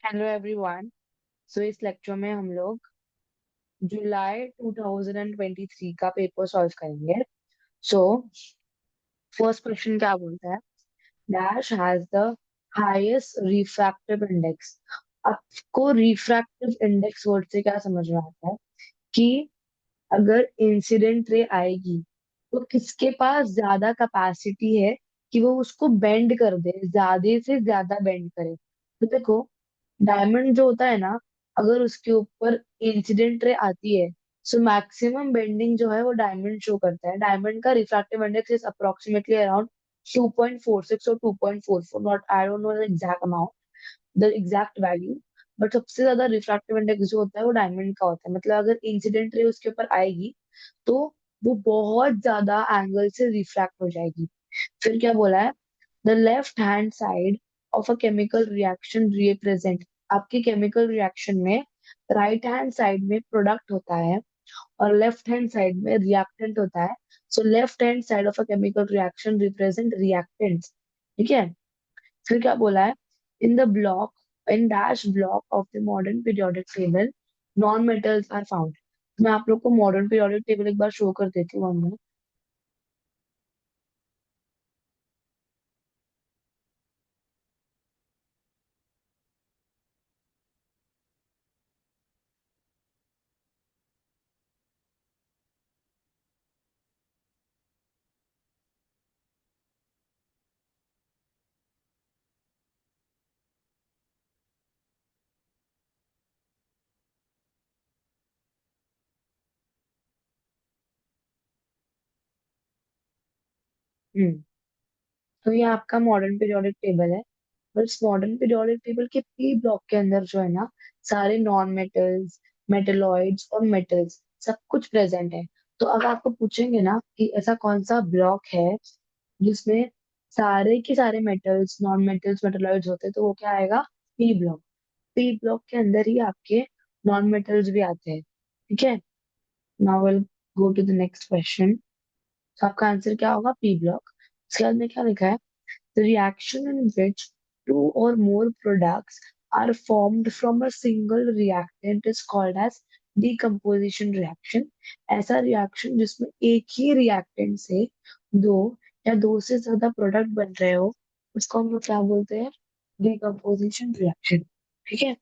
Hello everyone. सो इस lecture में हम लोग जुलाई 2023 का पेपर सॉल्व करेंगे। सो फर्स्ट क्वेश्चन क्या बोलता है? Dash has the highest refractive index. आपको रिफ्रैक्टिव इंडेक्स वर्ड से क्या समझ में आता है कि अगर इंसिडेंट रे आएगी तो किसके पास ज्यादा कैपेसिटी है कि वो उसको बेंड कर दे, ज्यादा से ज्यादा बेंड करे। तो देखो, डायमंड जो होता है ना, अगर उसके ऊपर इंसिडेंट रे आती है, सो मैक्सिमम बेंडिंग जो है वो डायमंड शो करता है। डायमंड का refractive index is approximately around 2.46 और 2.44, not I don't know the exact amount, the exact value. But सबसे ज्यादा रिफ्रैक्टिव इंडेक्स जो होता है वो डायमंड का होता है। मतलब अगर इंसिडेंट रे उसके ऊपर आएगी तो वो बहुत ज्यादा एंगल से रिफ्रैक्ट हो जाएगी। फिर क्या बोला है? The left hand side of a chemical reaction represent. आपके केमिकल रिएक्शन में राइट हैंड साइड में प्रोडक्ट होता है और लेफ्ट हैंड साइड में रिएक्टेंट होता है। So left hand side of a chemical reaction represent reactants. ठीक है। फिर क्या बोला है? In the block, in dash block of the modern periodic table non metals are found. मैं आप लोग को मॉडर्न पीरियोडिक टेबल एक बार शो कर देती हूँ हमने। हम्म। तो ये आपका मॉडर्न पीरियोडिक टेबल है। और इस मॉडर्न पीरियोडिक टेबल के पी ब्लॉक के अंदर जो है ना, सारे नॉन मेटल्स, मेटेलॉइड्स और मेटल्स सब कुछ प्रेजेंट है। तो अगर आपको पूछेंगे ना कि ऐसा कौन सा ब्लॉक है जिसमें सारे के सारे मेटल्स, नॉन मेटल्स, मेटेलॉइड्स होते हैं, तो वो क्या आएगा? P block. पी ब्लॉक के अंदर ही आपके नॉन मेटल्स भी आते हैं। ठीक है। Now will go to the next question. तो आपका आंसर क्या होगा? P block. इसके बाद में क्या लिखा है? The reaction in which two or more products are formed from a single reactant is called as decomposition reaction. ऐसा रिएक्शन जिसमें एक ही रिएक्टेंट से दो या दो से ज्यादा प्रोडक्ट बन रहे हो, उसको हम लोग क्या बोलते हैं? Decomposition reaction. ठीक है।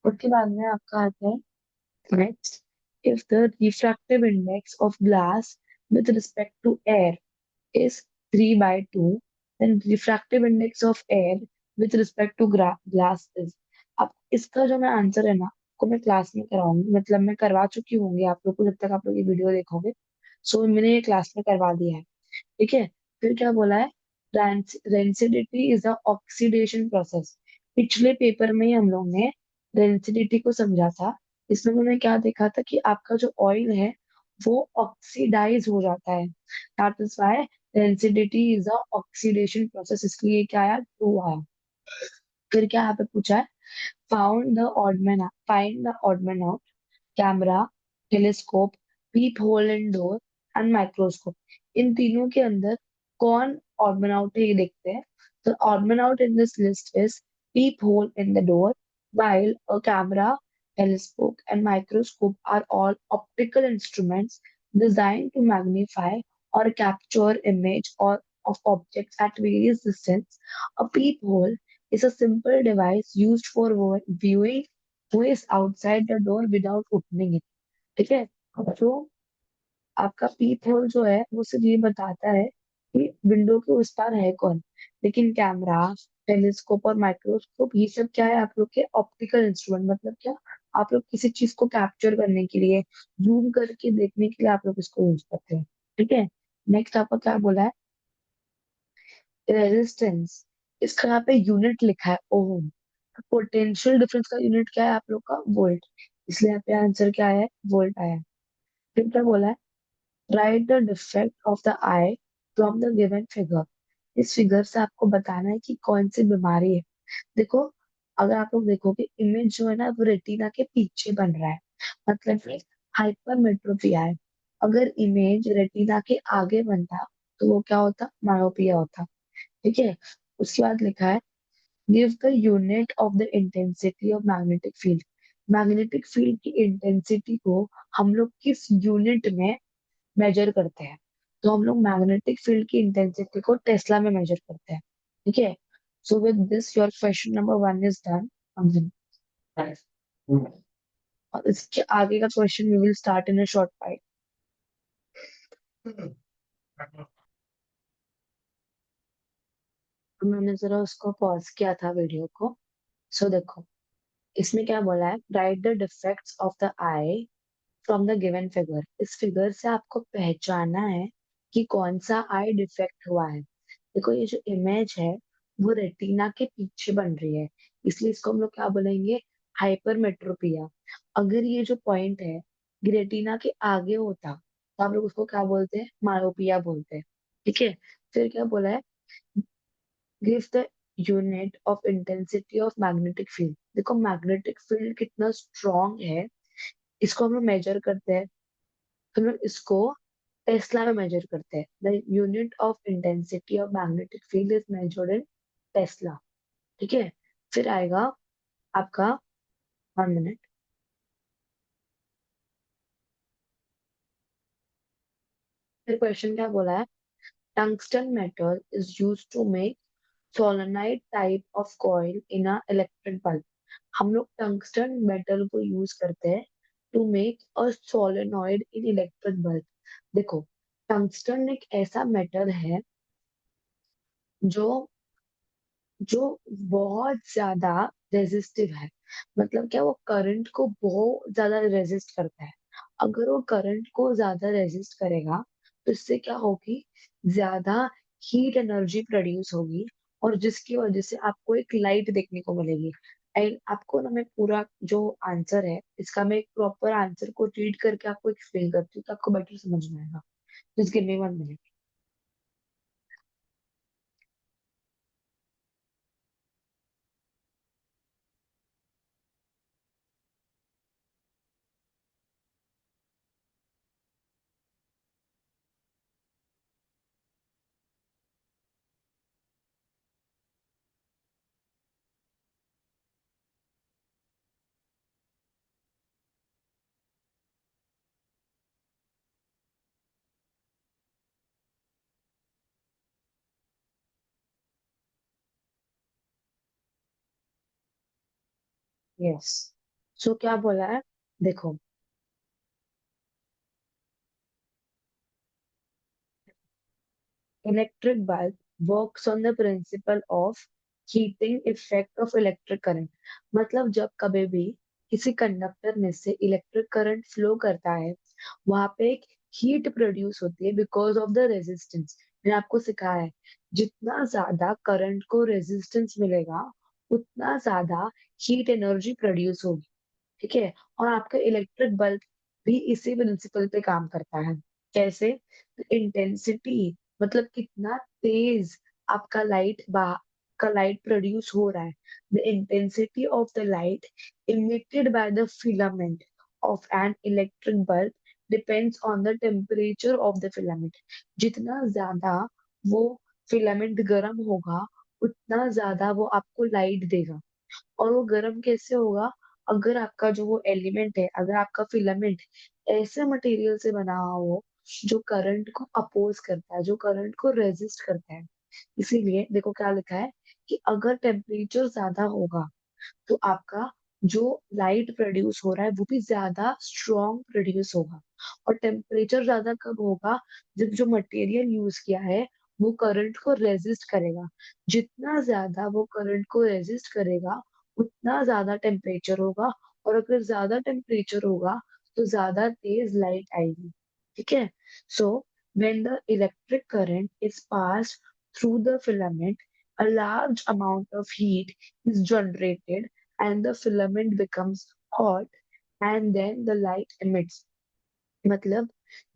उसके बाद में आपका आता है next. if the refractive index of glass with respect to air is 3 by 2, then refractive index of air with respect to glass is। अब इसका जो मैं आंसर है ना, को मैं क्लास में कराऊंगी, मतलब मैं करवा चुकी होंगी आप लोग को जब तक आप लोग ये वीडियो देखोगे। सो मैंने ये क्लास में करवा दिया है। ठीक है। फिर क्या बोला है? Rancidity is a oxidation process. पिछले पेपर में ही हम लोग ने रेंसिडिटी को समझा था। इसमें मैंने क्या देखा था कि आपका जो ऑयल है वो ऑक्सीडाइज हो जाता है। That is why density is a oxidation process, इसलिए क्या आया? टू आया। फिर क्या यहाँ पे पूछा है? Find the odd man out. Camera, telescope, peep hole in door and microscope. इन तीनों के अंदर कौन ऑड मैन आउट है ये देखते हैं। तो odd man out in this list is peep hole in the door, while a camera, telescope, and microscope are all optical instruments designed to magnify or capture image or of objects at various distance. A peephole is a simple device used for viewing who is outside the door without opening it. ठीक है। तो आपका पीप whole जो है वो सिर्फ ये बताता है कि विंडो के उस पार है कौन। लेकिन कैमरा, टेलीस्कोप और माइक्रोस्कोप ये सब क्या है? आप लोग के ऑप्टिकल इंस्ट्रूमेंट। मतलब क्या? आप लोग किसी चीज को कैप्चर करने के लिए, जूम करके देखने के लिए आप लोग इसको यूज करते हैं। ठीक है। नेक्स्ट आपका क्या बोला है? रेजिस्टेंस। इसका यहाँ पे यूनिट लिखा है ओम। पोटेंशियल डिफरेंस का यूनिट क्या है आप लोग का? वोल्ट। इसलिए यहाँ पे आंसर क्या है? वोल्ट आया। फिर क्या बोला है? Right the defect of the I from the given figure. इस फिगर से आपको बताना है कि कौन सी बीमारी है। देखो, अगर आप लोग देखोगे इमेज जो है ना वो रेटिना के पीछे बन रहा है, मतलब कि हाइपरमेट्रोपिया है। अगर इमेज रेटिना के आगे बनता तो वो क्या होता? मायोपिया होता। ठीक है। उसके बाद लिखा है give the unit of the intensity of magnetic field. Magnetic field की इंटेंसिटी को हम लोग किस यूनिट में मेजर करते हैं? तो हम लोग मैग्नेटिक फील्ड की इंटेंसिटी को टेस्ला में मेजर करते हैं। ठीक है। So with this your question number one is done. और इसके आगे का question we will start in a short time. तो मैंने जरा उसको पॉज किया था वीडियो को। सो देखो, इसमें क्या बोला है, right the defects of the I from the given figure. इस फिगर से आपको पहचानना है कि कौन सा आई डिफेक्ट हुआ है। देखो ये जो इमेज है वो रेटिना के पीछे बन रही है, इसलिए इसको हम लोग क्या बोलेंगे, हाइपरमेट्रोपिया। अगर ये जो पॉइंट है ये रेटिना के आगे होता तो हम लोग उसको क्या बोलते हैं, मायोपिया बोलते हैं। ठीक है। फिर क्या बोला है, give the unit of intensity of magnetic field. देखो मैग्नेटिक फील्ड कितना स्ट्रांग है, इसको हम लोग मेजर करते हैं। तो हम लोग इसको टेस्ला में मेजर करते हैं। The unit of intensity of magnetic field is measured in Tesla. ठीक है। फिर आएगा आपका, 1 मिनट। फिर क्वेश्चन क्या बोला है, tungsten metal is use to make solenoid type of coil in a electric bulb. हम लोग टंगस्टन मेटल को यूज करते हैं to make a solenoid in electric bulb. देखो टंगस्टन एक ऐसा मेटल है जो जो बहुत ज्यादा रेजिस्टिव है। मतलब क्या, वो करंट को बहुत ज्यादा रेजिस्ट करता है। अगर वो करंट को ज्यादा रेजिस्ट करेगा तो इससे क्या होगी, ज्यादा हीट एनर्जी प्रोड्यूस होगी, और जिसकी वजह से आपको एक लाइट देखने को मिलेगी। एंड आपको ना, मैं पूरा जो आंसर है इसका, मैं एक प्रॉपर आंसर को रीड करके आपको एक्सप्लेन करती हूँ तो आपको बेटर समझ में आएगा। Just give me 1 minute. Yes. So क्या बोला है, देखो, electric bulb works on the principle of heating effect of electric current. मतलब जब कभी भी किसी कंडक्टर में से इलेक्ट्रिक करंट फ्लो करता है, वहां पे एक हीट प्रोड्यूस होती है बिकॉज ऑफ द रेजिस्टेंस। मैंने आपको सिखाया है, जितना ज्यादा करंट को रेजिस्टेंस मिलेगा उतना ज्यादा हीट एनर्जी प्रोड्यूस होगी। ठीक है। और आपका इलेक्ट्रिक बल्ब भी इसी प्रिंसिपल पे काम करता है। कैसे, इंटेंसिटी, मतलब कितना तेज आपका का लाइट प्रोड्यूस हो रहा है। The intensity of the light emitted by the filament of an electric bulb depends on the temperature of the filament। जितना ज्यादा वो फिलामेंट गर्म होगा उतना ज्यादा वो आपको लाइट देगा। और वो गर्म कैसे होगा, अगर आपका जो वो एलिमेंट है, अगर आपका फिलामेंट ऐसे मटेरियल से बना हुआ हो जो करंट को अपोज करता है, जो करंट को रेजिस्ट करता है। इसीलिए देखो क्या लिखा है कि अगर टेम्परेचर ज्यादा होगा तो आपका जो लाइट प्रोड्यूस हो रहा है वो भी ज्यादा स्ट्रॉन्ग प्रोड्यूस होगा। और टेम्परेचर ज्यादा कब होगा, जब जो मटेरियल यूज किया है वो करंट को रेजिस्ट करेगा। जितना ज्यादा वो करंट को रेजिस्ट करेगा उतना ज्यादा टेम्परेचर होगा, और अगर ज्यादा टेम्परेचर होगा तो ज्यादा तेज लाइट आएगी। ठीक है। सो when the electric current is passed through the filament, a large amount of heat is generated and the filament becomes hot and then the light emits। मतलब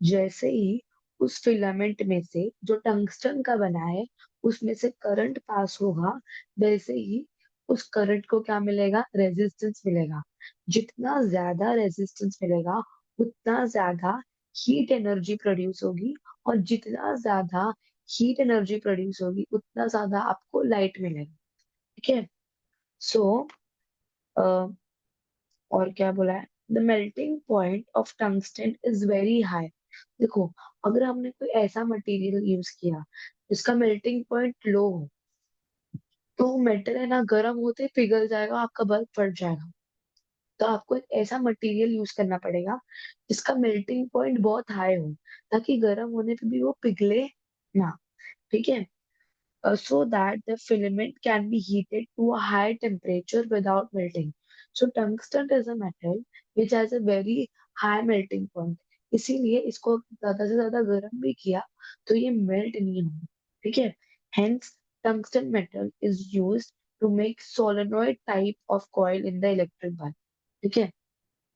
जैसे ही उस फिलामेंट में से जो टंगस्टन का बना है उसमें से करंट पास होगा, वैसे ही उस करंट को क्या मिलेगा, रेजिस्टेंस मिलेगा। जितना ज्यादा रेजिस्टेंस मिलेगा उतना ज्यादा हीट एनर्जी प्रोड्यूस होगी, और जितना ज्यादा हीट एनर्जी प्रोड्यूस होगी उतना ज्यादा आपको लाइट मिलेगा। ठीक है। सो और क्या बोला है, the melting point of tungsten is very high. देखो, अगर हमने कोई ऐसा मटेरियल यूज किया जिसका मेल्टिंग पॉइंट लो हो, तो मेटल है ना, गर्म होते ही पिघल जाएगा, आपका बल्ब फट जाएगा। तो आपको एक ऐसा मटेरियल यूज करना पड़ेगा जिसका मेल्टिंग पॉइंट बहुत हाई हो, ताकि गर्म होने पे भी वो पिघले ना। ठीक है, so that the filament can be heated to a high temperature without melting. So tungsten is a metal which has a very high melting point. इसीलिए इसको ज्यादा से ज्यादा गर्म भी किया तो ये मेल्ट नहीं होगा। ठीक है, hence tungsten metal is used to make solenoid type of coil in the electric bulb. ठीक है,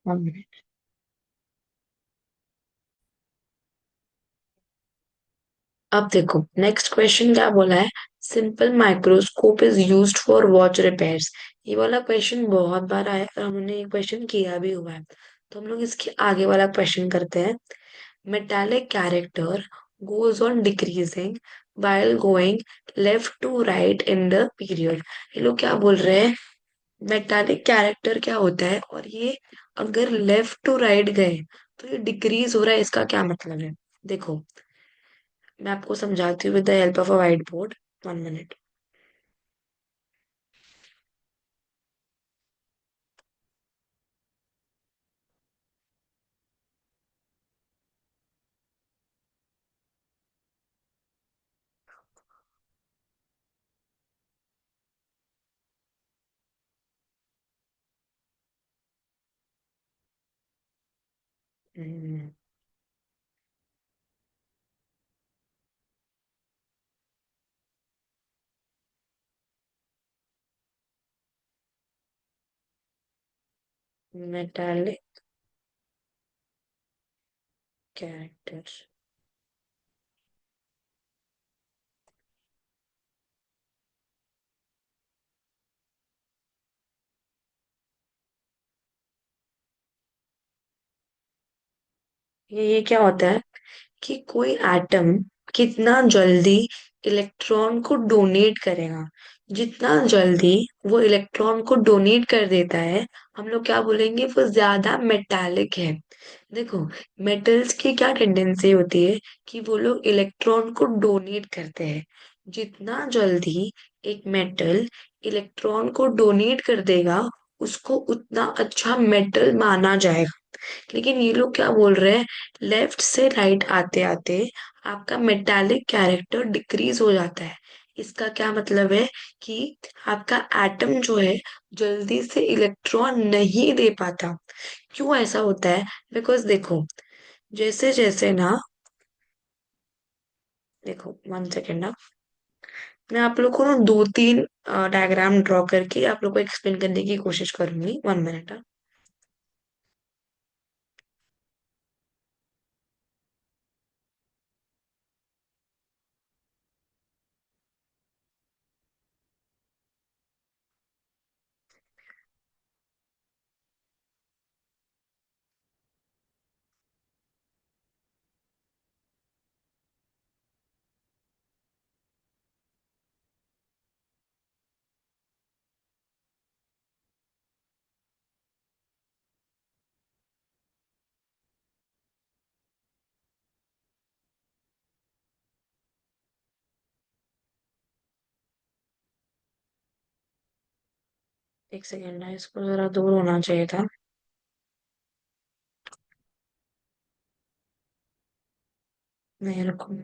1 minute। अब देखो नेक्स्ट क्वेश्चन क्या बोला है। Simple microscope is used for watch repairs. ये वाला क्वेश्चन बहुत बार आया और हमने ये क्वेश्चन किया भी हुआ है। तो हम लोग इसके आगे वाला क्वेश्चन करते हैं। Metallic character goes on decreasing while going left to right in the period। ये लोग क्या बोल रहे हैं, मेटालिक कैरेक्टर क्या होता है और ये अगर लेफ्ट टू राइट गए तो ये डिक्रीज हो रहा है, इसका क्या मतलब है। देखो मैं आपको समझाती हूँ with the help of a white board. 1 minute. Metallic character, ये क्या होता है कि कोई एटम कितना जल्दी इलेक्ट्रॉन को डोनेट करेगा। जितना जल्दी वो इलेक्ट्रॉन को डोनेट कर देता है, हम लोग क्या बोलेंगे, वो ज्यादा मेटालिक है। देखो मेटल्स की क्या टेंडेंसी होती है कि वो लोग इलेक्ट्रॉन को डोनेट करते हैं। जितना जल्दी एक मेटल इलेक्ट्रॉन को डोनेट कर देगा, उसको उतना अच्छा मेटल माना जाएगा। लेकिन ये लोग क्या बोल रहे हैं, लेफ्ट से राइट आते आते आपका मेटालिक कैरेक्टर डिक्रीज हो जाता है। इसका क्या मतलब है कि आपका एटम जो है जल्दी से इलेक्ट्रॉन नहीं दे पाता। क्यों ऐसा होता है, बिकॉज देखो जैसे जैसे ना, देखो 1 सेकेंड ना, मैं आप लोग को ना 2-3 डायग्राम ड्रॉ करके आप लोग को एक्सप्लेन करने की कोशिश करूंगी। 1 मिनट। एक सेकेंड ना, इसको जरा दूर होना चाहिए था। नहीं रुको,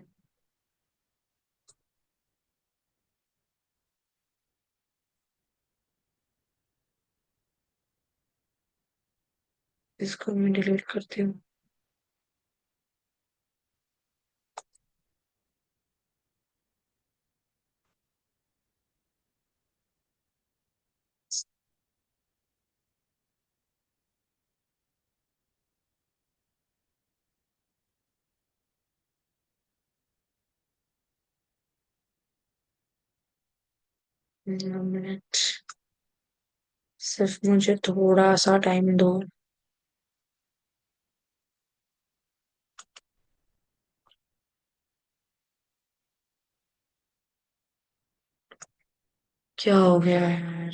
इसको मैं डिलीट करती हूँ। 9 मिनट, सिर्फ मुझे थोड़ा सा टाइम दो। क्या हो गया यार।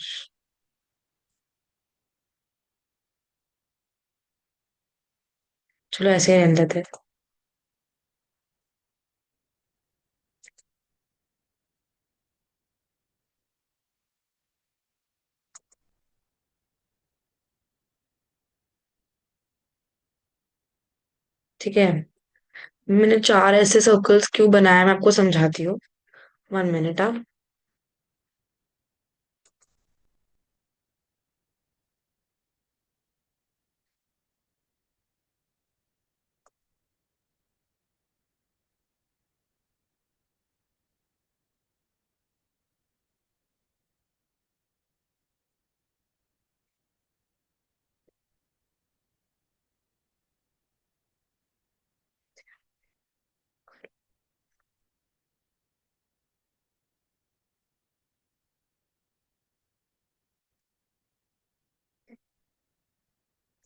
चलो ऐसे ही रहने देते हैं। ठीक है। मैंने चार ऐसे सर्कल्स क्यों बनाया मैं आपको समझाती हूँ। 1 मिनट आप।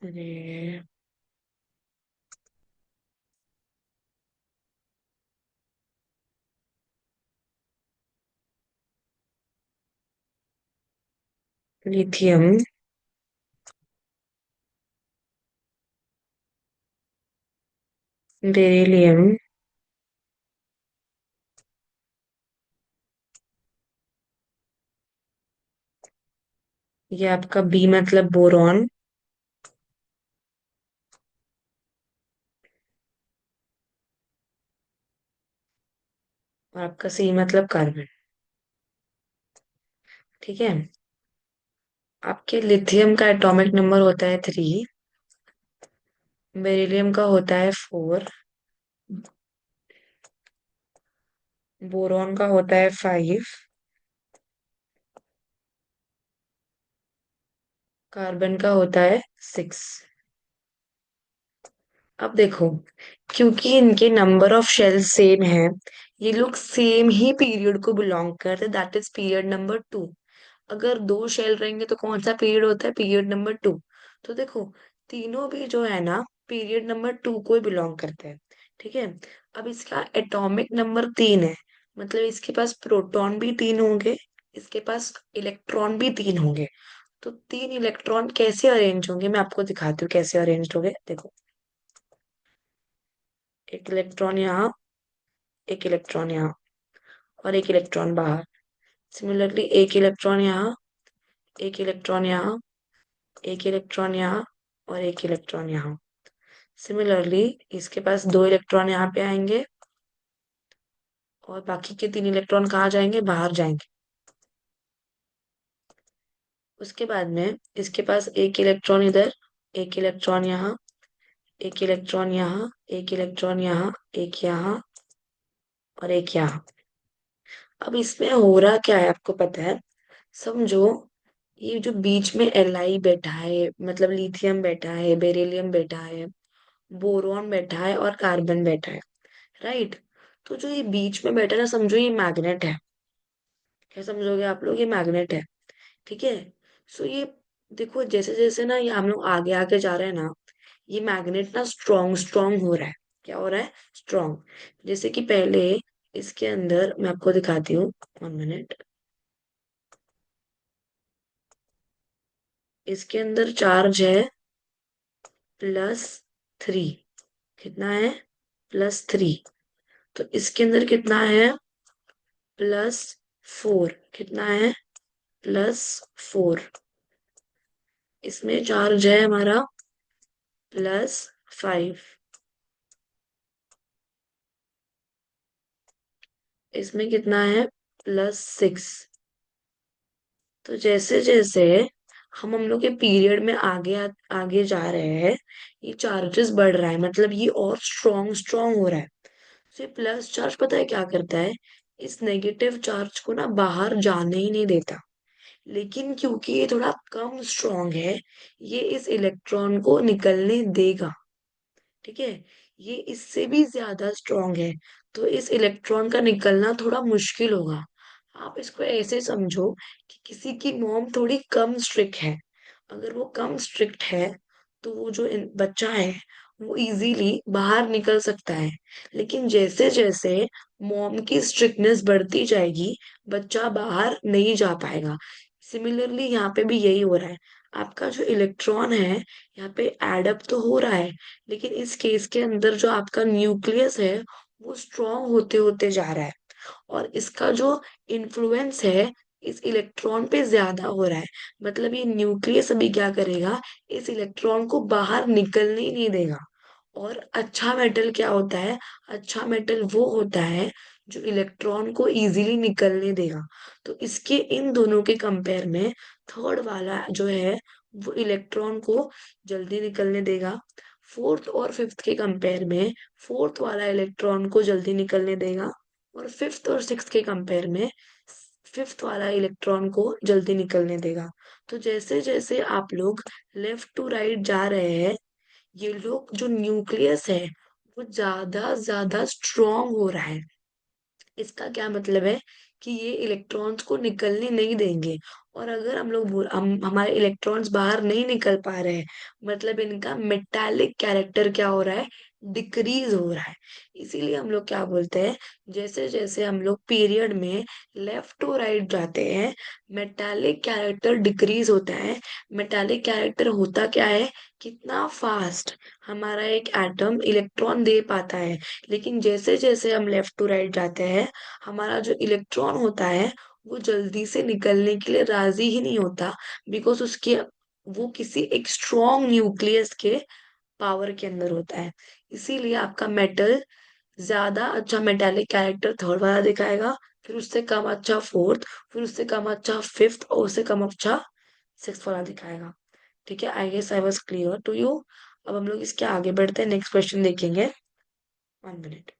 अरे, लिथियम, बेरिलियम, ये आपका बी मतलब बोरॉन, और आपका सी मतलब कार्बन। ठीक है। आपके लिथियम का एटॉमिक नंबर होता है 3, बेरिलियम का होता है 4, बोरॉन का होता है 5, कार्बन का होता है 6। अब देखो, क्योंकि इनके नंबर ऑफ शेल सेम है, ये लोग सेम ही पीरियड को बिलोंग करते, दैट इज पीरियड नंबर 2। अगर दो शेल रहेंगे तो कौन सा पीरियड होता है, पीरियड नंबर 2। तो देखो, तीनों भी जो है ना पीरियड नंबर 2 को ही बिलोंग करते हैं। ठीक है। अब इसका एटॉमिक नंबर 3 है, मतलब इसके पास प्रोटॉन भी 3 होंगे, इसके पास इलेक्ट्रॉन भी 3 होंगे। तो 3 इलेक्ट्रॉन कैसे अरेंज होंगे मैं आपको दिखाती हूँ कैसे अरेंज होंगे। देखो, एक इलेक्ट्रॉन यहाँ, एक इलेक्ट्रॉन यहाँ, और एक इलेक्ट्रॉन बाहर। सिमिलरली एक इलेक्ट्रॉन यहाँ, एक इलेक्ट्रॉन यहाँ, एक इलेक्ट्रॉन यहाँ, और एक इलेक्ट्रॉन यहाँ। सिमिलरली इसके पास 2 इलेक्ट्रॉन यहाँ पे आएंगे, और बाकी के 3 इलेक्ट्रॉन कहाँ जाएंगे, बाहर जाएंगे। उसके बाद में इसके पास एक इलेक्ट्रॉन इधर, एक इलेक्ट्रॉन यहाँ, एक इलेक्ट्रॉन यहाँ, एक इलेक्ट्रॉन यहाँ, एक यहाँ, और एक यहाँ। अब इसमें हो रहा क्या है आपको पता है, समझो, ये जो बीच में एल बैठा है, मतलब लिथियम बैठा है, बेरिलियम बैठा है, बोरॉन बैठा है, और कार्बन बैठा है, राइट। तो जो ये बीच में बैठा है ना, समझो ये मैग्नेट है। क्या समझोगे आप लोग, ये मैग्नेट है। ठीक है। सो ये देखो, जैसे जैसे ना ये हम लोग आगे आगे जा रहे हैं ना, ये मैग्नेट ना स्ट्रॉन्ग स्ट्रॉन्ग हो रहा है। क्या हो रहा है, स्ट्रॉन्ग। जैसे कि पहले इसके अंदर मैं आपको दिखाती हूँ, 1 मिनट। इसके अंदर चार्ज है +3। कितना है, +3। तो इसके अंदर कितना है, +4। कितना है, +4। इसमें चार्ज है हमारा +5। इसमें कितना है, +6। तो जैसे जैसे हम लोग के पीरियड में आगे जा रहे हैं, ये चार्जेस बढ़ रहा है, मतलब ये और स्ट्रॉन्ग स्ट्रॉन्ग हो रहा है। तो ये प्लस चार्ज पता है क्या करता है, इस नेगेटिव चार्ज को ना बाहर जाने ही नहीं देता। लेकिन क्योंकि ये थोड़ा कम स्ट्रॉन्ग है, ये इस इलेक्ट्रॉन को निकलने देगा। ठीक है। ये इससे भी ज्यादा स्ट्रॉन्ग है, तो इस इलेक्ट्रॉन का निकलना थोड़ा मुश्किल होगा। आप इसको ऐसे समझो कि किसी की मॉम थोड़ी कम स्ट्रिक्ट है, अगर वो कम स्ट्रिक्ट है तो वो जो बच्चा है वो इजीली बाहर निकल सकता है। लेकिन जैसे जैसे मॉम की स्ट्रिक्टनेस बढ़ती जाएगी, बच्चा बाहर नहीं जा पाएगा। सिमिलरली यहाँ पे भी यही हो रहा है। आपका जो इलेक्ट्रॉन है यहाँ पे एडअप तो हो रहा है, लेकिन इस केस के अंदर जो आपका न्यूक्लियस है वो स्ट्रॉन्ग होते होते जा रहा है, और इसका जो इन्फ्लुएंस है इस इलेक्ट्रॉन पे ज्यादा हो रहा है। मतलब ये न्यूक्लियस अभी क्या करेगा, इस इलेक्ट्रॉन को बाहर निकलने ही नहीं देगा। और अच्छा मेटल क्या होता है, अच्छा मेटल वो होता है जो इलेक्ट्रॉन को इजीली निकलने देगा। तो इसके इन दोनों के कंपेयर में थर्ड वाला जो है वो इलेक्ट्रॉन को जल्दी निकलने देगा। फोर्थ और फिफ्थ के कंपेयर में फोर्थ वाला इलेक्ट्रॉन को जल्दी निकलने देगा, और फिफ्थ और सिक्स्थ के कंपेयर में फिफ्थ वाला इलेक्ट्रॉन को जल्दी निकलने देगा। तो जैसे जैसे आप लोग लेफ्ट टू राइट जा रहे हैं, ये लोग जो न्यूक्लियस है वो ज्यादा ज्यादा स्ट्रॉन्ग हो रहा है। इसका क्या मतलब है कि ये इलेक्ट्रॉन्स को निकलने नहीं देंगे। और अगर हम लोग हम हमारे इलेक्ट्रॉन्स बाहर नहीं निकल पा रहे हैं, मतलब इनका मेटालिक कैरेक्टर क्या हो रहा है, डिक्रीज हो रहा है। इसीलिए हम लोग क्या बोलते हैं, जैसे जैसे हम लोग पीरियड में लेफ्ट टू राइट जाते हैं, मेटालिक कैरेक्टर डिक्रीज होता है। मेटालिक कैरेक्टर होता क्या है, कितना फास्ट हमारा एक एटम इलेक्ट्रॉन दे पाता है। लेकिन जैसे जैसे हम लेफ्ट टू राइट जाते हैं, हमारा जो इलेक्ट्रॉन होता है वो जल्दी से निकलने के लिए राजी ही नहीं होता, बिकॉज उसके वो किसी एक स्ट्रॉन्ग न्यूक्लियस के पावर के अंदर होता है। इसीलिए आपका मेटल ज्यादा अच्छा मेटालिक कैरेक्टर थर्ड वाला दिखाएगा, फिर उससे कम अच्छा फोर्थ, फिर उससे कम अच्छा फिफ्थ, और उससे कम अच्छा सिक्स वाला दिखाएगा। ठीक है, I guess I was clear to you. अब हम लोग इसके आगे बढ़ते हैं, नेक्स्ट क्वेश्चन देखेंगे। 1 मिनट।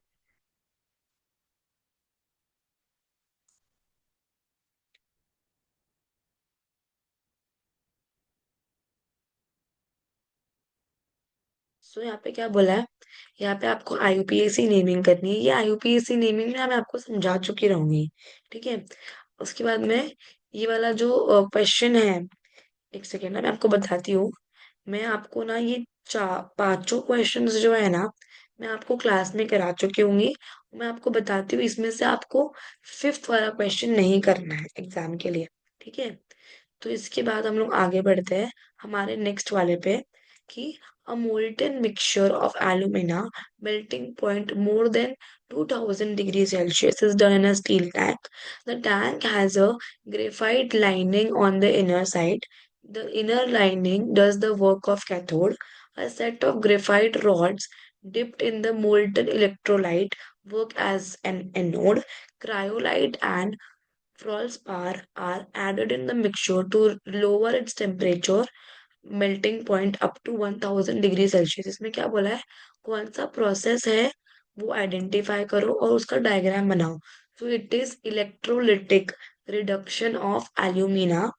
सो यहाँ पे क्या बोला है, यहाँ पे आपको आईयूपीएसी नेमिंग करनी है। ये आईयूपीएसी नेमिंग में मैं आपको समझा चुकी रहूंगी। ठीक है, उसके बाद में ये वाला जो क्वेश्चन है, एक सेकेंड ना मैं आपको बताती हूँ। मैं आपको ना ये चार पांचों क्वेश्चंस जो है ना, मैं आपको क्लास में करा चुकी हूँगी। मैं आपको बताती हूँ, इसमें से आपको फिफ्थ वाला क्वेश्चन नहीं करना है एग्जाम के लिए। ठीक है, तो इसके बाद हम लोग आगे बढ़ते हैं हमारे नेक्स्ट वाले पे, कि a molten mixture of alumina melting point more than 2000 degrees Celsius is done in a steel tank. The tank has a graphite lining on the inner side. The inner lining does the work of cathode. A set of graphite rods dipped in the molten electrolyte work as an anode. Cryolite and feldspar are added in the mixture to lower its temperature melting point up to 1000 degree Celsius. इसमें क्या बोला है, कौन सा process है वो identify करो और उसका डायग्राम बनाओ। So it is electrolytic reduction of alumina.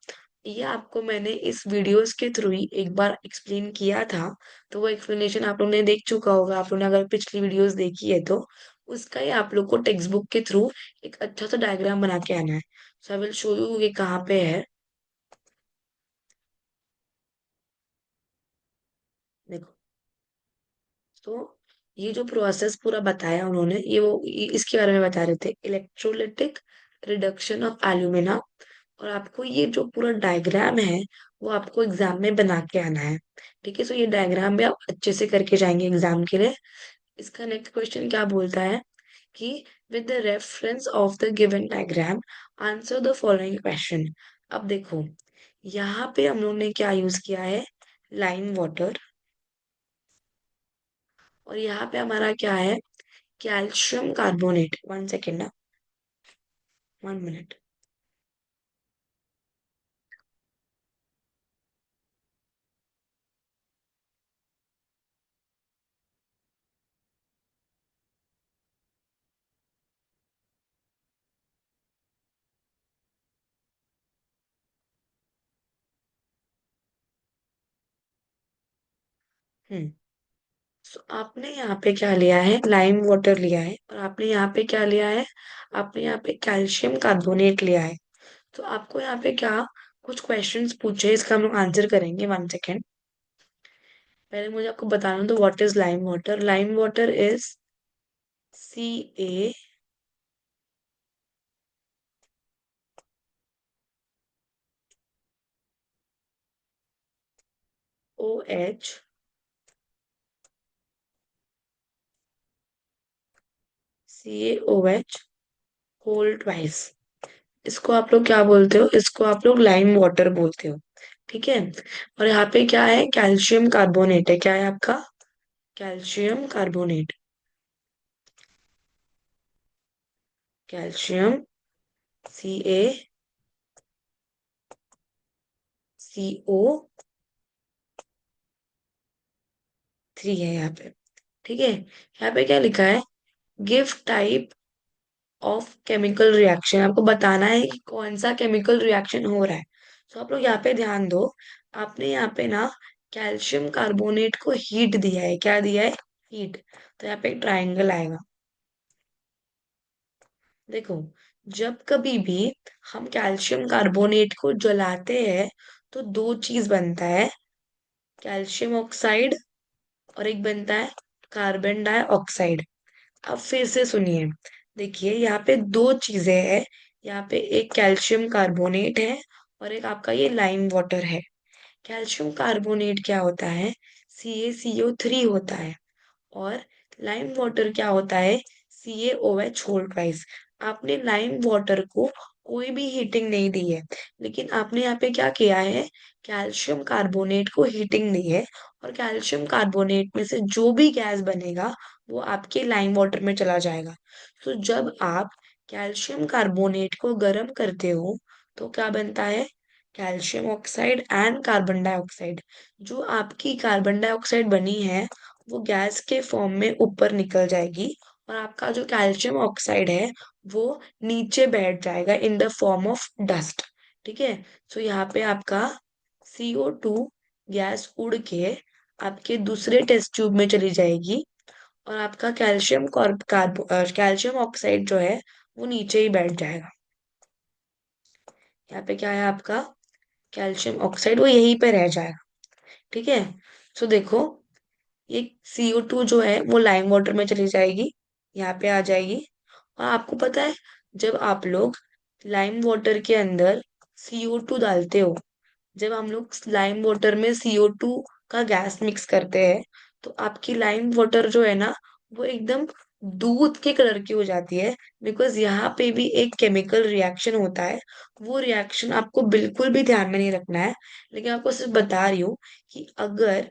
ये आपको मैंने इस वीडियोस के थ्रू ही एक बार एक्सप्लेन किया था, तो वो एक्सप्लेनेशन आप लोग ने देख चुका होगा। आप लोग ने अगर पिछली वीडियोस देखी है तो उसका ही आप लोग को टेक्स्ट बुक के थ्रू एक अच्छा सा डायग्राम बना के आना है। So I will show you ये कहाँ पे है। देखो, तो ये जो प्रोसेस पूरा बताया उन्होंने, इसके बारे में बता रहे थे, इलेक्ट्रोलिटिक रिडक्शन ऑफ एल्यूमिना। और आपको ये जो पूरा डायग्राम है वो आपको एग्जाम में बना के आना है। ठीक है, सो ये डायग्राम भी आप अच्छे से करके जाएंगे एग्जाम के लिए। इसका नेक्स्ट क्वेश्चन क्या बोलता है कि with the reference of the given diagram answer the following question. अब देखो, यहाँ पे हम लोग ने क्या यूज किया है, लाइम वाटर। और यहाँ पे हमारा क्या है, कैल्शियम कार्बोनेट। 1 सेकेंड ना, 1 मिनट। हम्म, सो आपने यहाँ पे क्या लिया है, लाइम वाटर लिया है, और आपने यहाँ पे क्या लिया है, आपने यहाँ पे कैल्शियम कार्बोनेट लिया है। तो आपको यहाँ पे क्या कुछ क्वेश्चंस पूछे, इसका हम लोग आंसर करेंगे। 1 सेकेंड, पहले मुझे आपको बताना तो what is lime water. Lime water is CaCl। OH CaOH whole twice. इसको आप लोग क्या बोलते हो? इसको आप लोग लाइम वाटर बोलते हो। ठीक है। और यहाँ पे क्या है? कैल्शियम कार्बोनेट है। क्या है आपका? Calcium carbonate. कैल्शियम CaCO3 है यहाँ पे। ठीक है। यहाँ पे क्या लिखा है? Give type of chemical reaction. आपको बताना है कि कौन सा केमिकल रिएक्शन हो रहा है। तो आप लोग यहाँ पे ध्यान दो। आपने यहाँ पे ना कैल्शियम कार्बोनेट को हीट दिया है। क्या दिया है? हीट। तो यहाँ पे एक ट्रायंगल आएगा। देखो, जब कभी भी हम कैल्शियम कार्बोनेट को जलाते हैं तो दो चीज बनता है। कैल्शियम ऑक्साइड और एक बनता है कार्बन डाइऑक्साइड। अब फिर से सुनिए। देखिए, यहाँ पे दो चीजें हैं। यहाँ पे एक कैल्शियम कार्बोनेट है और एक आपका ये लाइम वाटर है। कैल्शियम कार्बोनेट क्या होता है? CaCO3 होता है। और लाइम वाटर क्या होता है? CaOH whole twice. आपने लाइम वाटर को कोई भी हीटिंग नहीं दी है, लेकिन आपने यहाँ पे क्या किया है? कैल्शियम कार्बोनेट को हीटिंग दी है। और कैल्शियम कार्बोनेट में से जो भी गैस बनेगा वो आपके लाइम वाटर में चला जाएगा। तो जब आप कैल्शियम कार्बोनेट को गर्म करते हो तो क्या बनता है? Calcium oxide and carbon dioxide. जो आपकी कार्बन डाइऑक्साइड बनी है वो गैस के फॉर्म में ऊपर निकल जाएगी। और आपका जो कैल्शियम ऑक्साइड है वो नीचे बैठ जाएगा in the form of dust. ठीक है। सो यहाँ पे आपका CO2 गैस उड़ के आपके दूसरे टेस्ट ट्यूब में चली जाएगी। और आपका कैल्शियम ऑक्साइड जो है वो नीचे ही बैठ जाएगा। यहाँ पे क्या है आपका? कैल्शियम ऑक्साइड वो यहीं पे रह जाएगा। ठीक है। सो देखो, ये CO2 जो है वो लाइम वाटर में चली जाएगी, यहाँ पे आ जाएगी। और आपको पता है, जब आप लोग लाइम वाटर के अंदर CO2 डालते हो, जब हम लोग लाइम वाटर में CO2 का गैस मिक्स करते हैं तो आपकी लाइम वाटर जो है ना वो एकदम दूध के कलर की हो जाती है। बिकॉज यहाँ पे भी एक केमिकल रिएक्शन होता है। वो रिएक्शन आपको बिल्कुल भी ध्यान में नहीं रखना है, लेकिन आपको सिर्फ बता रही हूँ कि अगर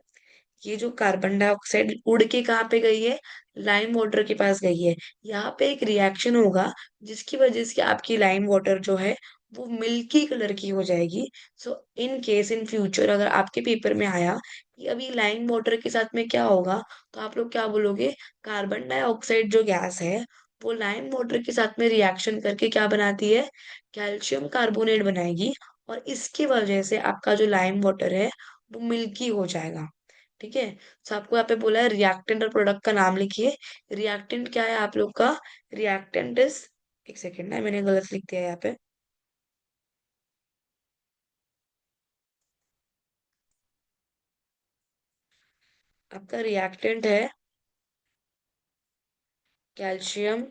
ये जो कार्बन डाइऑक्साइड उड़ के कहाँ पे गई है? लाइम वाटर के पास गई है। यहाँ पे एक रिएक्शन होगा जिसकी वजह से आपकी लाइम वाटर जो है वो मिल्की कलर की हो जाएगी। सो इन केस इन फ्यूचर अगर आपके पेपर में आया कि अभी लाइम वाटर के साथ में क्या होगा, तो आप लोग क्या बोलोगे? कार्बन डाइऑक्साइड जो गैस है वो लाइम वाटर के साथ में रिएक्शन करके क्या बनाती है? कैल्शियम कार्बोनेट बनाएगी। और इसकी वजह से आपका जो लाइम वाटर है वो मिल्की हो जाएगा। ठीक है। तो आपको यहाँ पे बोला है रिएक्टेंट और प्रोडक्ट का नाम लिखिए। रिएक्टेंट क्या है आप लोग का? रिएक्टेंट इज, एक सेकेंड ना, मैंने गलत लिख दिया यहाँ पे। आपका रिएक्टेंट है कैल्शियम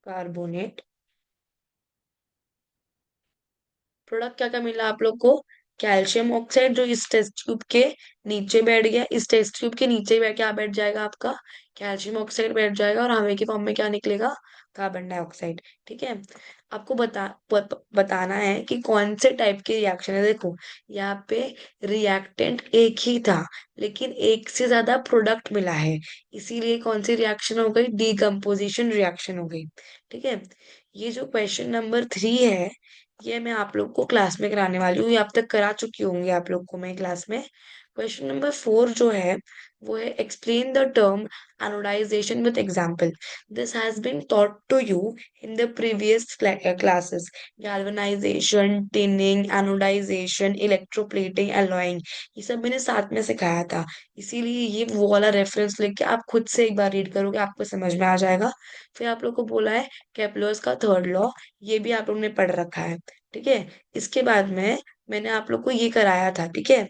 कार्बोनेट। प्रोडक्ट क्या क्या मिला आप लोग को? कैल्शियम ऑक्साइड जो इस टेस्ट ट्यूब के नीचे बैठ गया। इस टेस्ट ट्यूब के नीचे बैठ क्या बैठ जाएगा आपका? कैल्शियम ऑक्साइड बैठ जाएगा। और हवा के फॉर्म में क्या निकलेगा? Carbon dioxide. ठीक है। आपको बताना है कि कौन से टाइप के रिएक्शन है। देखो, यहाँ पे रिएक्टेंट एक ही था लेकिन एक से ज्यादा प्रोडक्ट मिला है, इसीलिए कौन सी रिएक्शन हो गई? डीकम्पोजिशन रिएक्शन हो गई। ठीक है। ये जो क्वेश्चन नंबर 3 है ये मैं आप लोग को क्लास में कराने वाली हूँ। ये अब तक करा चुकी होंगी आप लोग को मैं क्लास में। क्वेश्चन नंबर 4 जो है वो है explain the term anodization with example. This has been taught to you in the previous classes. Galvanization, tinning, anodization, electroplating, alloying, ये सब मैंने साथ में सिखाया था। इसीलिए ये वो वाला रेफरेंस लेके आप खुद से एक बार रीड करोगे आपको समझ में आ जाएगा। फिर आप लोग को बोला है केप्लर्स का थर्ड लॉ, ये भी आप लोग ने पढ़ रखा है। ठीक है। इसके बाद में मैंने आप लोग को ये कराया था। ठीक है।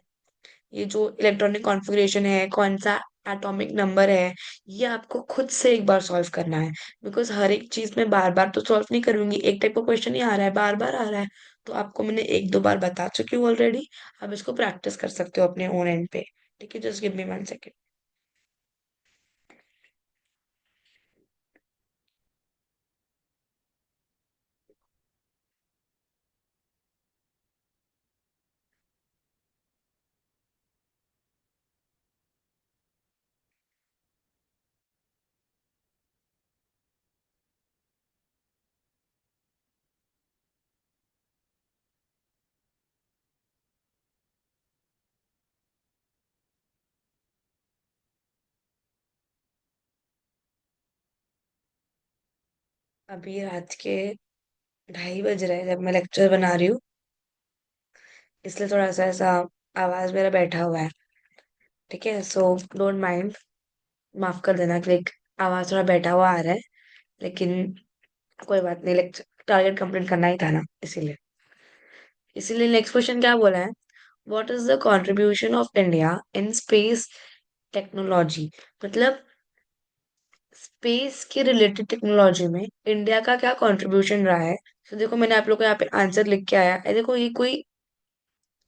ये जो इलेक्ट्रॉनिक कॉन्फ़िगरेशन है, कौन सा एटॉमिक नंबर है, ये आपको खुद से एक बार सॉल्व करना है। बिकॉज हर एक चीज में बार बार तो सॉल्व नहीं करूंगी। एक टाइप का क्वेश्चन ही आ रहा है, बार बार आ रहा है, तो आपको मैंने एक दो बार बता चुकी हूँ ऑलरेडी। आप इसको प्रैक्टिस कर सकते हो अपने ओन एंड पे। ठीक है, जस्ट गिव मी 1 सेकेंड। अभी रात के 2:30 बज रहे हैं जब मैं लेक्चर बना रही हूँ, इसलिए थोड़ा सा ऐसा आवाज मेरा बैठा हुआ है। ठीक है, सो डोंट माइंड, माफ कर देना कि लाइक आवाज थोड़ा बैठा हुआ आ रहा है, लेकिन कोई बात नहीं, लेक्चर टारगेट कंप्लीट करना ही था ना, इसीलिए। इसीलिए नेक्स्ट क्वेश्चन क्या बोला है, what is the contribution of India in space technology. मतलब स्पेस के रिलेटेड टेक्नोलॉजी में इंडिया का क्या कंट्रीब्यूशन रहा है। तो देखो मैंने आप लोग को यहाँ पे आंसर लिख के आया है, देखो ये कोई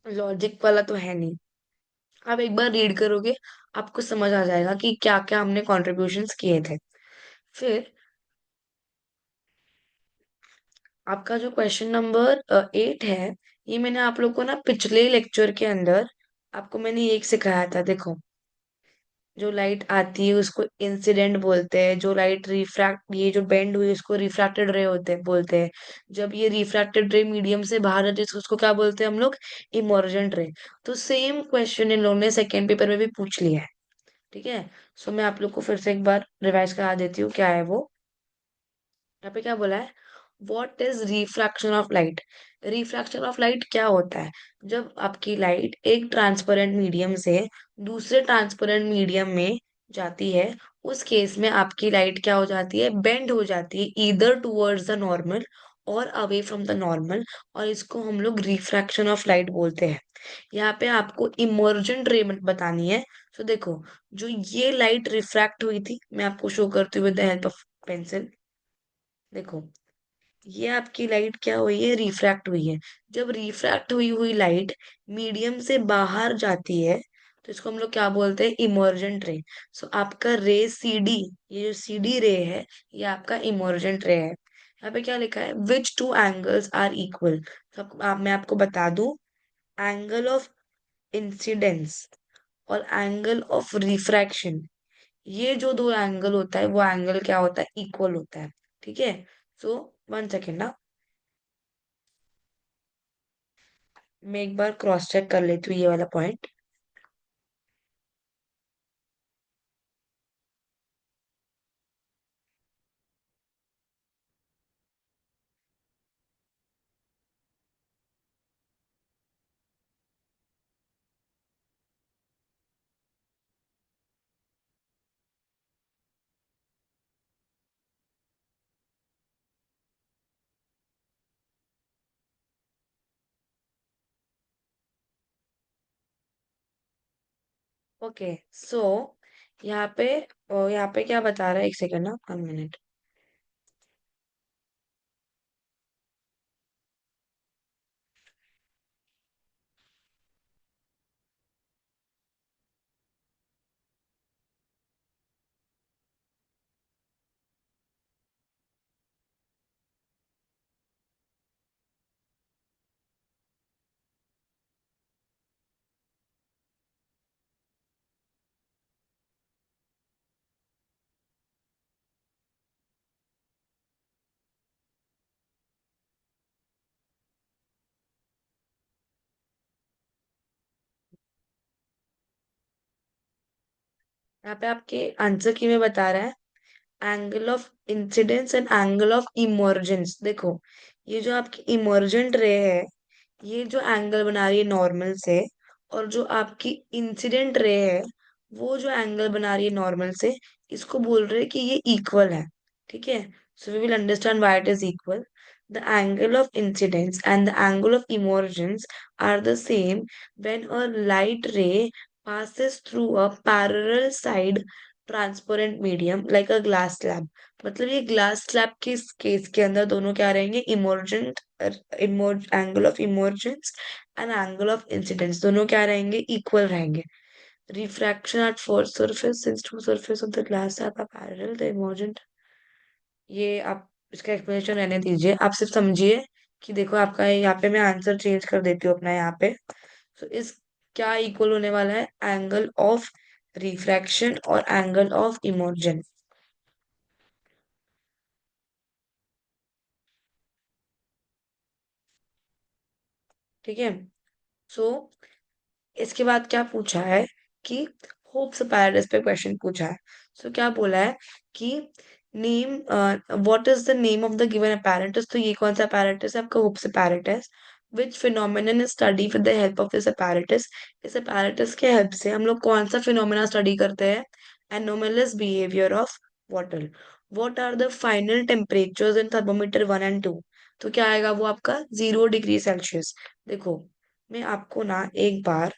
लॉजिक वाला तो है नहीं। आप एक बार रीड करोगे, आपको समझ आ जाएगा कि क्या क्या हमने कॉन्ट्रीब्यूशंस किए थे। फिर आपका जो क्वेश्चन नंबर 8 है, ये मैंने आप लोग को ना पिछले लेक्चर के अंदर आपको मैंने ये एक सिखाया था। देखो, जो लाइट आती है उसको इंसिडेंट बोलते हैं, जो लाइट रिफ्रैक्ट, ये जो बेंड हुई उसको रिफ्रैक्टेड रे होते हैं बोलते हैं। जब ये रिफ्रैक्टेड रे मीडियम से बाहर जाती है तो उसको क्या बोलते हैं हम लोग, इमर्जेंट रे। तो सेम क्वेश्चन इन लोगों ने सेकेंड पेपर में भी पूछ लिया है। ठीक है, सो मैं आप लोग को फिर से एक बार रिवाइज करा देती हूँ क्या है वो। यहाँ पे क्या बोला है, what is refraction of light. Refraction of light क्या होता है, जब आपकी लाइट एक ट्रांसपेरेंट मीडियम से दूसरे ट्रांसपेरेंट मीडियम में जाती है, उस केस में आपकी लाइट क्या हो जाती है, बेंड हो जाती है, ईदर टुवर्ड्स द नॉर्मल और अवे फ्रॉम द नॉर्मल। और इसको हम लोग रिफ्रैक्शन ऑफ लाइट बोलते हैं। यहाँ पे आपको इमर्जेंट रे बतानी है। तो देखो, जो ये लाइट रिफ्रैक्ट हुई थी, मैं आपको शो करती हूँ with the help of pencil. देखो, ये आपकी लाइट क्या हुई है, रिफ्रैक्ट हुई है। जब रिफ्रैक्ट हुई हुई लाइट मीडियम से बाहर जाती है, तो इसको हम लोग क्या बोलते हैं, इमर्जेंट रे। सो आपका रे सी डी, ये जो सी डी रे है, ये आपका इमर्जेंट रे है। यहाँ पे क्या लिखा है, विच टू एंगल्स आर इक्वल। तो मैं आपको बता दूं, एंगल ऑफ इंसिडेंस और एंगल ऑफ रिफ्रैक्शन, ये जो दो एंगल होता है वो एंगल क्या होता है, इक्वल होता है। ठीक है, सो 1 सेकेंड ना, मैं एक बार क्रॉस चेक कर लेती हूँ ये वाला पॉइंट। ओके, सो यहाँ पे क्या बता रहा है, 1 सेकेंड ना, 1 मिनट। यहाँ पे आपके आंसर की में बता रहा है, angle of incidence and angle of emergence. देखो, ये जो आपकी इमर्जेंट रे है, ये जो एंगल बना रही है नॉर्मल से, और जो आपकी इंसिडेंट रे है, वो जो एंगल बना रही है नॉर्मल से, इसको बोल रहे हैं कि ये इक्वल है। ठीक है, so we will understand why it is equal. The angle of incidence and the angle of emergence are the same when a light ray passes through a parallel side transparent medium like a glass slab. मतलब ये glass slab के case के अंदर दोनों क्या रहेंगे, emergent, angle of emergence and angle of incidence दोनों क्या रहेंगे, इक्वल रहेंगे। Refraction at first surface since two surface of the glass slab are parallel the emergent. ये आप इसका एक्सप्लेनेशन रहने दीजिए, आप सिर्फ समझिए कि देखो आपका यहाँ पे मैं आंसर चेंज कर देती हूँ अपना यहाँ पे। तो इस क्या इक्वल होने वाला है, एंगल ऑफ रिफ्रैक्शन और एंगल ऑफ इमर्जन। ठीक है। सो इसके बाद क्या पूछा है कि होप्स apparatus पे क्वेश्चन पूछा है। सो क्या बोला है कि name, what is the name of the given apparatus। तो ये कौन सा apparatus है, आपका hopes apparatus। Which phenomenon is study with the help of this apparatus। इस apparatus के हेल्प से हम लोग कौन सा फिनोमेना स्टडी करते हैं, anomalous behavior of water। what are the final temperatures in thermometer 1 and 2। तो क्या आएगा वो आपका 0 डिग्री सेल्सियस। देखो मैं आपको ना एक बार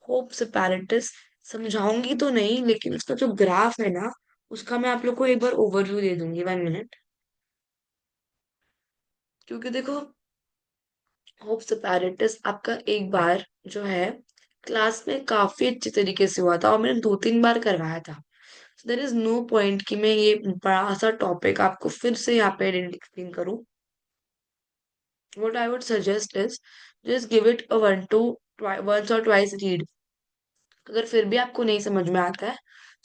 होप्स apparatus समझाऊंगी तो नहीं, लेकिन उसका जो ग्राफ है ना, उसका मैं आप लोग को एक बार ओवरव्यू दे दूंगी, 1 मिनट। क्योंकि देखो होप्स apparatus आपका एक बार जो है क्लास में काफी अच्छे तरीके से हुआ था और मैंने 2-3 बार करवाया था। देर इज नो पॉइंट कि मैं ये बड़ा सा टॉपिक आपको फिर से यहाँ पे एक्सप्लेन करूँ। What I would suggest is just give it a once और ट्वाइस रीड। अगर फिर भी आपको नहीं समझ में आता है,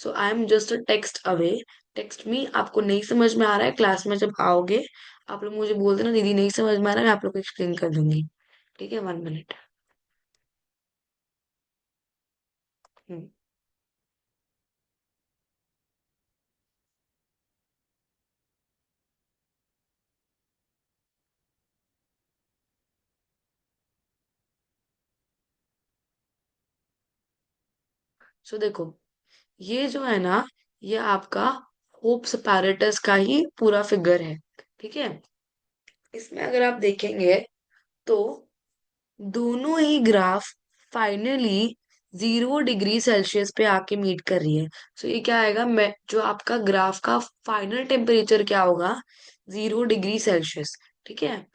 so I am just a text away. Text me, आपको नहीं समझ में आ रहा है क्लास में जब आओगे आप लोग मुझे बोल देना दीदी नहीं समझ में आ रहा है, मैं आप लोग को एक्सप्लेन कर दूंगी। ठीक है, 1 मिनट। हम्म। सो देखो ये जो है ना, ये आपका होप्स apparatus का ही पूरा फिगर है। ठीक है। इसमें अगर आप देखेंगे तो दोनों ही ग्राफ फाइनली 0 डिग्री सेल्सियस पे आके मीट कर रही है। सो ये क्या आएगा, मैं जो आपका ग्राफ का फाइनल टेम्परेचर क्या होगा, 0 डिग्री सेल्सियस। ठीक है।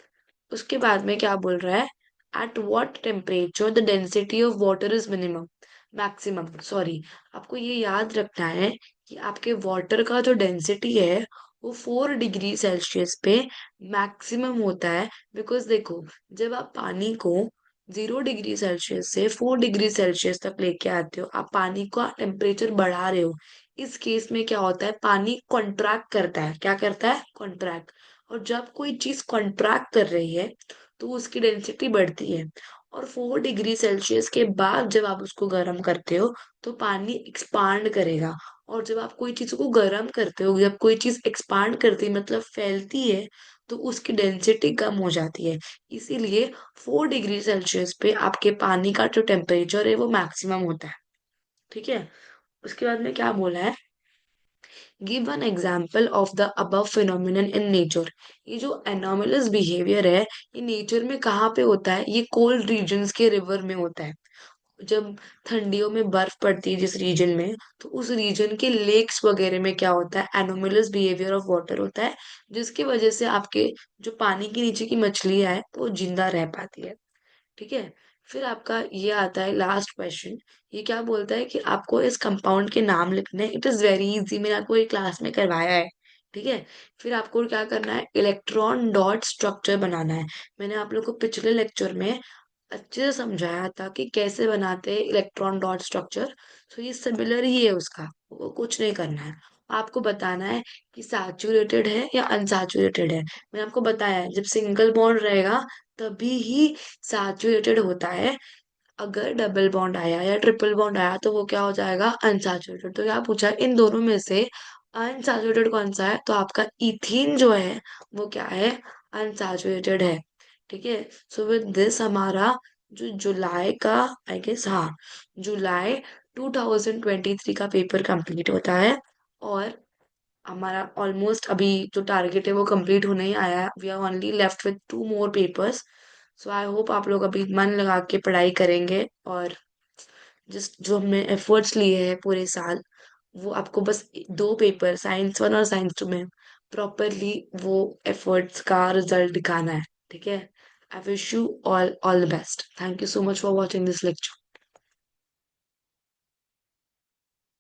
उसके बाद में क्या बोल रहा है, at what temperature the density of water is minimum, maximum sorry. आपको ये याद रखना है कि आपके वाटर का जो डेंसिटी है वो 4 डिग्री सेल्सियस पे मैक्सिमम होता है। बिकॉज देखो जब आप पानी को 0 डिग्री सेल्सियस से 4 डिग्री सेल्सियस तक लेके आते हो, आप पानी का टेम्परेचर बढ़ा रहे हो। इस केस में क्या होता है, पानी कॉन्ट्रैक्ट करता है। क्या करता है, कॉन्ट्रैक्ट। और जब कोई चीज कॉन्ट्रैक्ट कर रही है तो उसकी डेंसिटी बढ़ती है। और 4 डिग्री सेल्सियस के बाद जब आप उसको गर्म करते हो तो पानी एक्सपांड करेगा। और जब आप कोई चीज को गर्म करते हो, जब कोई चीज एक्सपांड करती है मतलब फैलती है, तो उसकी डेंसिटी कम हो जाती है। इसीलिए 4 डिग्री सेल्सियस पे आपके पानी का जो टेम्परेचर है वो मैक्सिमम होता है। ठीक है। उसके बाद में क्या बोला है, give an example of the above phenomenon in nature. ये जो एनोमलस बिहेवियर है ये नेचर में कहाँ पे होता है, ये कोल्ड रीजन्स के रिवर में होता है। जब ठंडियों में बर्फ पड़ती है जिस रीजन में, तो उस रीजन के लेक्स वगैरह में क्या होता है, एनोमलस बिहेवियर ऑफ वाटर होता है। जिसकी वजह से आपके जो पानी के नीचे की मछलियां है वो जिंदा रह पाती है। ठीक है। फिर आपका ये आता है लास्ट क्वेश्चन। ये क्या बोलता है कि आपको इस कंपाउंड के नाम लिखने हैं। इट इज वेरी इजी, मैंने आपको ये क्लास में करवाया है। ठीक है। फिर आपको क्या करना है, इलेक्ट्रॉन डॉट स्ट्रक्चर बनाना है। मैंने आप लोग को पिछले लेक्चर में अच्छे से समझाया था कि कैसे बनाते हैं इलेक्ट्रॉन डॉट स्ट्रक्चर। तो ये सिमिलर ही है उसका, वो कुछ नहीं करना है। आपको बताना है कि सैचुरेटेड है या अनसैचुरेटेड है। मैंने आपको बताया है जब सिंगल बॉन्ड रहेगा तभी ही सैचुरेटेड होता है। अगर डबल बॉन्ड आया या ट्रिपल बॉन्ड आया तो वो क्या हो जाएगा, अनसैचुरेटेड। तो क्या पूछा, इन दोनों में से अनसैचुरेटेड कौन सा है, तो आपका इथीन जो है वो क्या है, अनसैचुरेटेड है। ठीक है। सो विद दिस हमारा जो जुलाई का, आई गेस हाँ, जुलाई 2023 का पेपर कंप्लीट होता है। और हमारा ऑलमोस्ट अभी जो टारगेट है वो कंप्लीट होने ही आया है। We are only left with 2 more papers. So I hope आप लोग अभी मन लगा के पढ़ाई करेंगे और जिस जो हमने एफर्ट्स लिए हैं पूरे साल वो आपको बस दो पेपर, साइंस वन और साइंस टू में प्रॉपरली वो एफर्ट्स का रिजल्ट दिखाना है। ठीक है। I wish you all all the best. Thank you so much for watching this lecture.